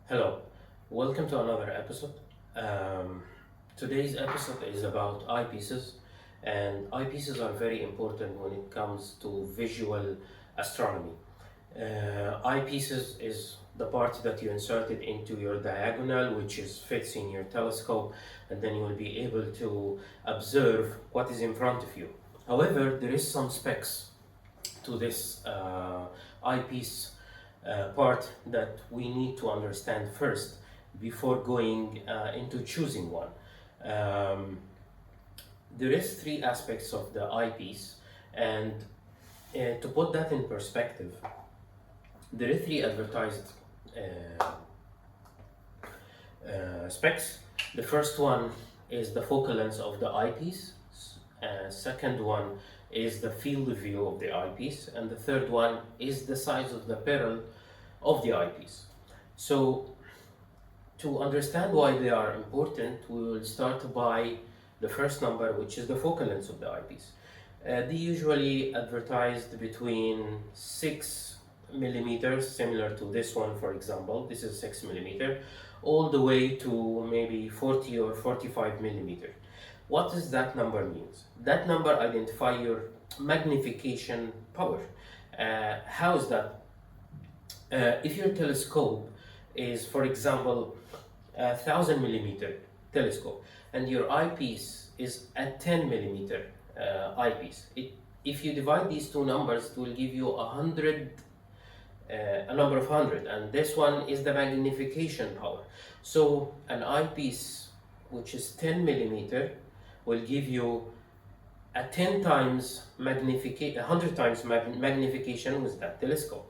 Hello, welcome to another episode. Today's episode is about eyepieces, and eyepieces are very important when it comes to visual astronomy. Eyepieces is the part that you inserted into your diagonal, which is fits in your telescope, and then you will be able to observe what is in front of you. However, there is some specs to this eyepiece part that we need to understand first before going into choosing one. Um, there is three aspects of the eyepiece, and to put that in perspective, there are three advertised specs. The first one is the focal length of the eyepiece. Second one is the field of view of the eyepiece, and the third one is the size of the barrel of the eyepiece. So to understand why they are important, we will start by the first number, which is the focal length of the eyepiece. They usually advertised between 6 millimeters, similar to this one, for example. This is 6 millimeter, all the way to maybe 40 or 45 millimeter. What does that number means? That number identify your magnification power. How is that? If your telescope is, for example, 1,000 millimeter telescope, and your eyepiece is a 10 millimeter eyepiece, if you divide these two numbers, it will give you a number of 100, and this one is the magnification power. So an eyepiece which is 10 millimeter will give you a 10 times magnification, 100 times magnification with that telescope.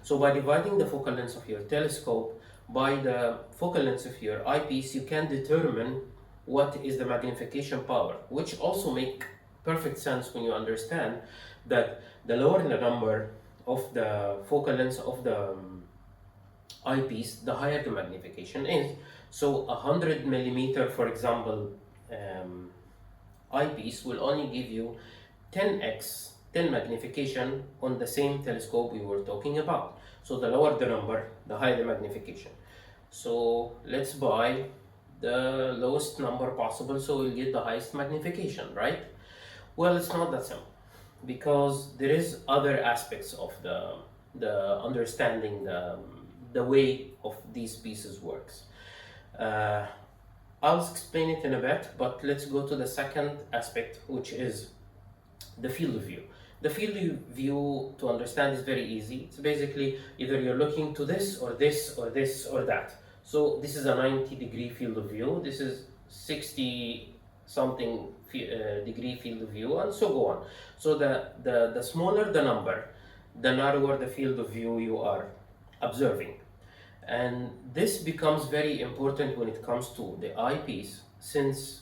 So by dividing the focal length of your telescope by the focal length of your eyepiece, you can determine what is the magnification power, which also make perfect sense when you understand that the lower the number of the focal length of the eyepiece, the higher the magnification is. So 100 millimeter, for example, eyepiece will only give you 10x, 10 magnification on the same telescope we were talking about. So the lower the number, the higher the magnification. So let's buy the lowest number possible so we'll get the highest magnification, right? Well, it's not that simple, because there is other aspects of the understanding the way of these pieces works. I'll explain it in a bit, but let's go to the second aspect, which is the field of view. The field of view, to understand, is very easy. It's basically either you're looking to this or this or this or that. So this is a 90-degree field of view. This is 60 something degree field of view, and so go on. So the smaller the number, the narrower the field of view you are observing. And this becomes very important when it comes to the eyepiece, since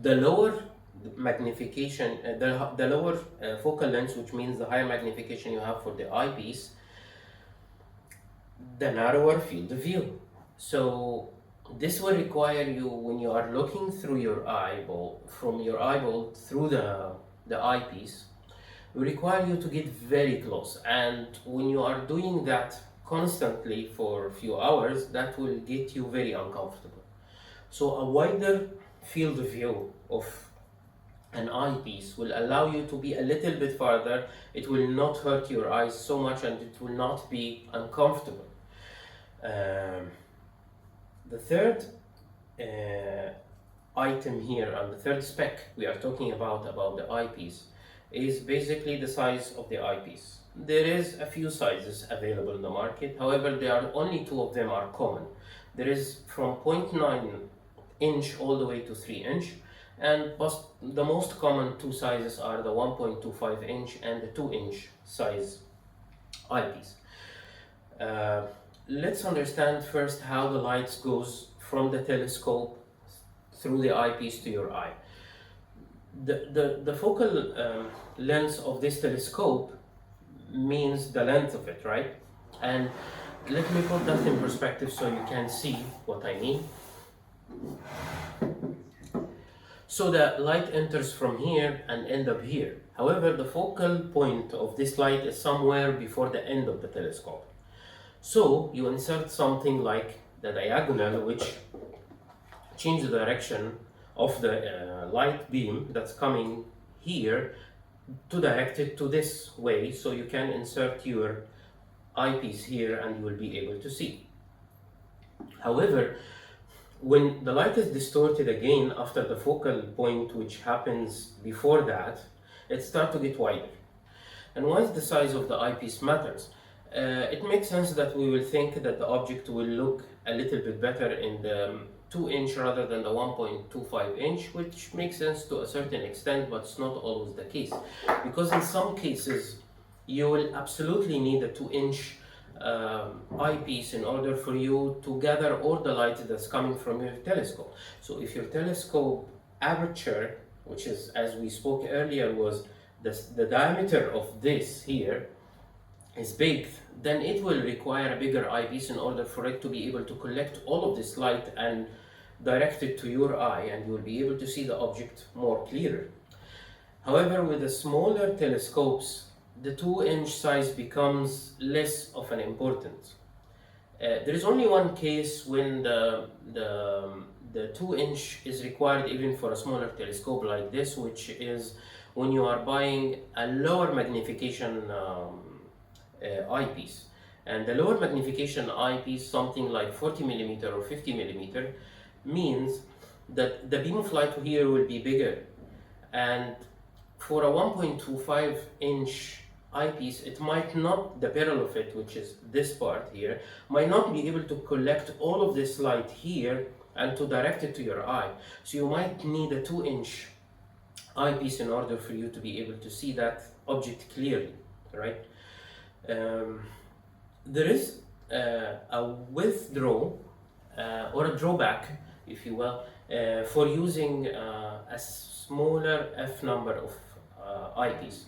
the lower magnification, the lower focal length, which means the higher magnification you have for the eyepiece, the narrower field of view. So this will require you, when you are looking through your eyeball, from your eyeball through the eyepiece, will require you to get very close. And when you are doing that constantly for a few hours, that will get you very uncomfortable. So a wider field of view of an eyepiece will allow you to be a little bit farther. It will not hurt your eyes so much, and it will not be uncomfortable. The third item here, and the third spec we are talking about the eyepiece, is basically the size of the eyepiece. There is a few sizes available in the market. However, there are only two of them are common. There is from 0.9 inch all the way to 3 inch, and the most common two sizes are the 1.25 inch and the 2 inch size eyepiece. Let's understand first how the light goes from the telescope through the eyepiece to your eye. The focal length of this telescope means the length of it, right? And let me put that in perspective so you can see what I mean. So the light enters from here and ends up here. However, the focal point of this light is somewhere before the end of the telescope. So you insert something like the diagonal, which change the direction of the light beam that's coming here to direct it to this way, so you can insert your eyepiece here and you will be able to see. However, when the light is distorted again after the focal point, which happens before that, it starts to get wider. And why is the size of the eyepiece matters? It makes sense that we will think that the object will look a little bit better in the 2-inch rather than the 1.25 inch, which makes sense to a certain extent, but it's not always the case. Because in some cases, you will absolutely need a 2-inch eyepiece in order for you to gather all the light that's coming from your telescope. So if your telescope aperture, which is, as we spoke earlier, was the diameter of this here, is big, then it will require a bigger eyepiece in order for it to be able to collect all of this light and direct it to your eye, and you will be able to see the object more clearer. However, with the smaller telescopes, the 2-inch size becomes less of an importance. There is only one case when the 2-inch is required even for a smaller telescope like this, which is when you are buying a lower magnification eyepiece. And the lower magnification eyepiece, something like 40mm or 50mm, means that the beam of light here will be bigger. And for a 1.25 inch eyepiece, it might not, the barrel of it, which is this part here, might not be able to collect all of this light here and to direct it to your eye. So you might need a 2-inch eyepiece in order for you to be able to see that object clearly, right? There is a withdrawal or a drawback, if you will, for using a smaller f number of eyepiece.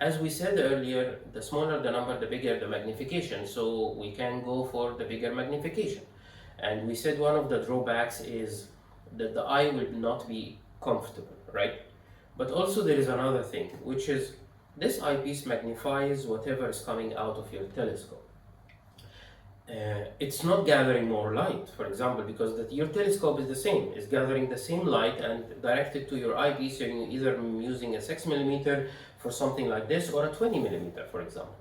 As we said earlier, the smaller the number, the bigger the magnification, so we can go for the bigger magnification. And we said one of the drawbacks is that the eye will not be comfortable, right? But also there is another thing, which is this eyepiece magnifies whatever is coming out of your telescope. It's not gathering more light, for example, because your telescope is the same. It's gathering the same light and directed to your eyepiece, and you're either using a 6mm for something like this or a 20mm, for example.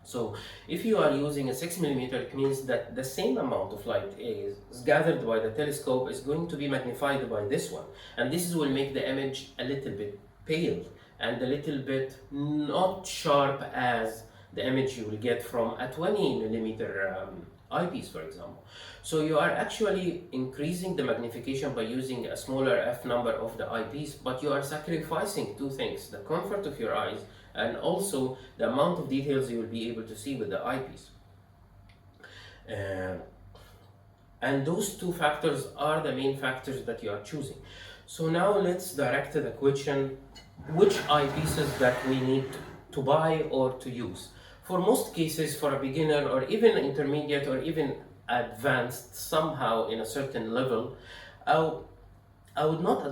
So if you are using a 6mm, it means that the same amount of light is gathered by the telescope is going to be magnified by this one. And this will make the image a little bit pale and a little bit not sharp as the image you will get from a 20mm eyepiece, for example. So you are actually increasing the magnification by using a smaller f number of the eyepiece, but you are sacrificing two things: the comfort of your eyes and also the amount of details you will be able to see with the eyepiece. And those two factors are the main factors that you are choosing. So now let's direct the question, which eyepieces that we need to buy or to use. For most cases, for a beginner or even intermediate or even advanced somehow in a certain level, I would not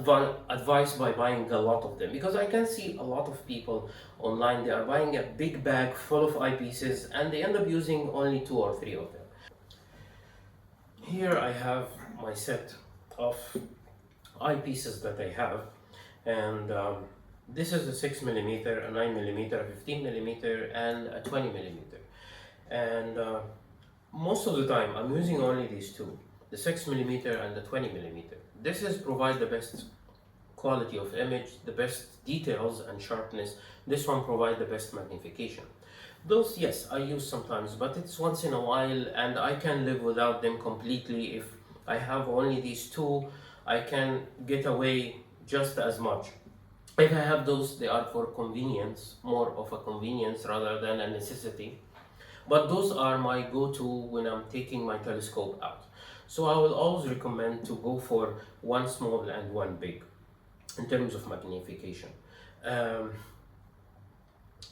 advise by buying a lot of them, because I can see a lot of people online, they are buying a big bag full of eyepieces and they end up using only 2 or 3 of them. Here I have my set of eyepieces that I have, and this is a 6mm, a 9mm, a 15mm, and a 20mm. And most of the time I'm using only these two, the 6mm and the 20mm. This is provide the best quality of image, the best details and sharpness. This one provides the best magnification. Those, yes, I use sometimes, but it's once in a while, and I can live without them completely. If I have only these two, I can get away just as much. If I have those, they are for convenience, more of a convenience rather than a necessity. But those are my go-to when I'm taking my telescope out. So I will always recommend to go for one small and one big in terms of magnification.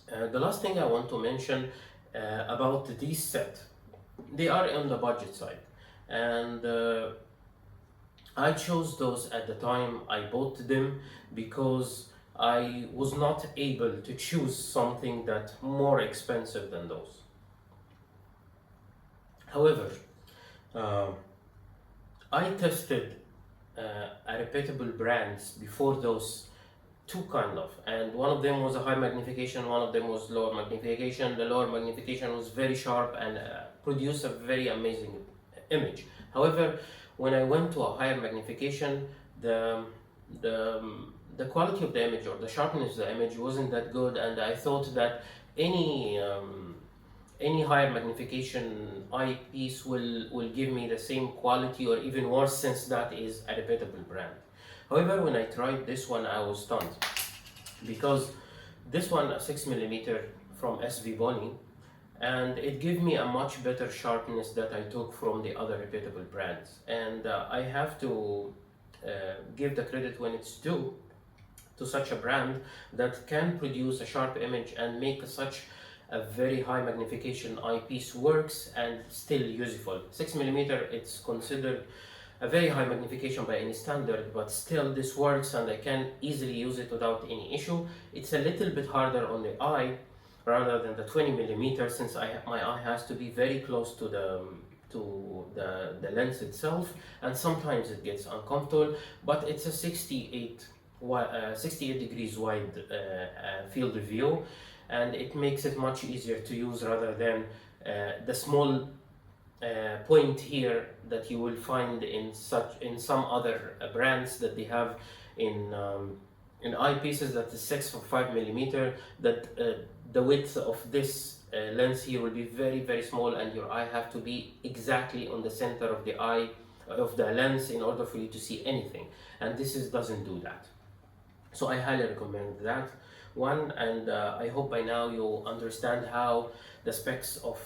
The last thing I want to mention about these set, they are on the budget side, and I chose those at the time I bought them because I was not able to choose something that more expensive than those. However, uh, I tested reputable brands before those two kind of, and one of them was a high magnification, one of them was lower magnification. The lower magnification was very sharp and produced a very amazing image. However, when I went to a higher magnification, the the quality of the image or the sharpness of the image wasn't that good, and I thought that any any higher magnification eyepiece will give me the same quality or even worse, since that is a reputable brand. However, when I tried this one, I was stunned, because this one, a 6mm from SVBONY, and it gave me a much better sharpness that I took from the other reputable brands. And I have to give the credit when it's due to such a brand that can produce a sharp image and make such a very high magnification eyepiece works and still useful. 6mm, it's considered a very high magnification by any standard, but still this works and I can easily use it without any issue. It's a little bit harder on the eye rather than the 20mm, since my eye has to be very close to the lens itself, and sometimes it gets uncomfortable. But it's a 68 degrees wide field of view, and it makes it much easier to use rather than the small point here that you will find in some other brands that they have in eyepieces that is 6 or 5mm, that the width of this lens here will be very small, and your eye have to be exactly on the center of the eye of the lens in order for you to see anything, and doesn't do that. So I highly recommend that one, and I hope by now you understand how the specs of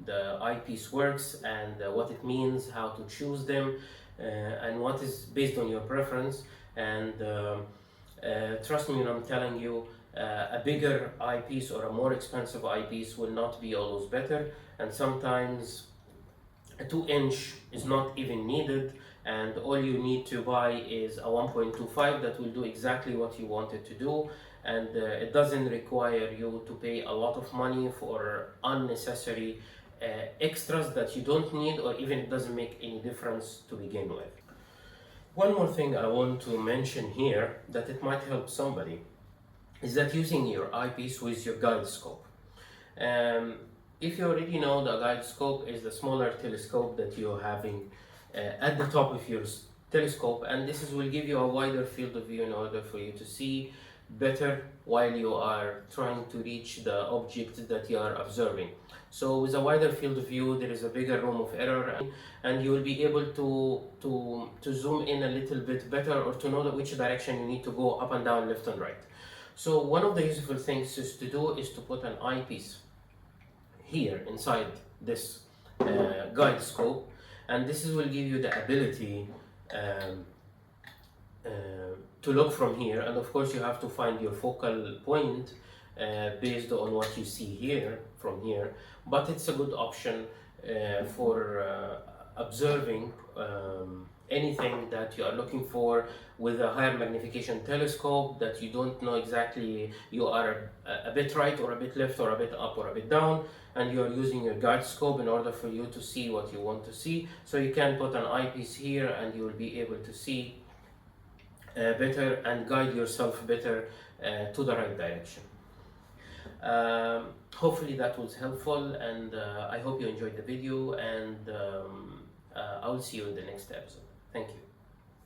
the eyepiece works, and what it means, how to choose them, and what is based on your preference. And trust me when I'm telling you, a bigger eyepiece or a more expensive eyepiece will not be always better, and sometimes a 2-inch is not even needed, and all you need to buy is a 1.25 that will do exactly what you want it to do, and it doesn't require you to pay a lot of money for unnecessary extras that you don't need, or even it doesn't make any difference to begin with. One more thing I want to mention here that it might help somebody is that using your eyepiece with your guide scope. If you already know, the guide scope is the smaller telescope that you're having at the top of your telescope, and will give you a wider field of view in order for you to see better while you are trying to reach the object that you are observing. So with a wider field of view, there is a bigger room of error, and you will be able to zoom in a little bit better, or to know which direction you need to go, up and down, left and right. So one of the useful things to do is to put an eyepiece here inside this guide scope, and this will give you the ability to look from here. And of course you have to find your focal point based on what you see here from here, but it's a good option for observing anything that you are looking for with a higher magnification telescope, that you don't know exactly, you are a bit right or a bit left or a bit up or a bit down, and you are using your guide scope in order for you to see what you want to see. So you can put an eyepiece here and you will be able to see better and guide yourself better to the right direction. Hopefully that was helpful, and I hope you enjoyed the video, and I will see you in the next episode. Thank you.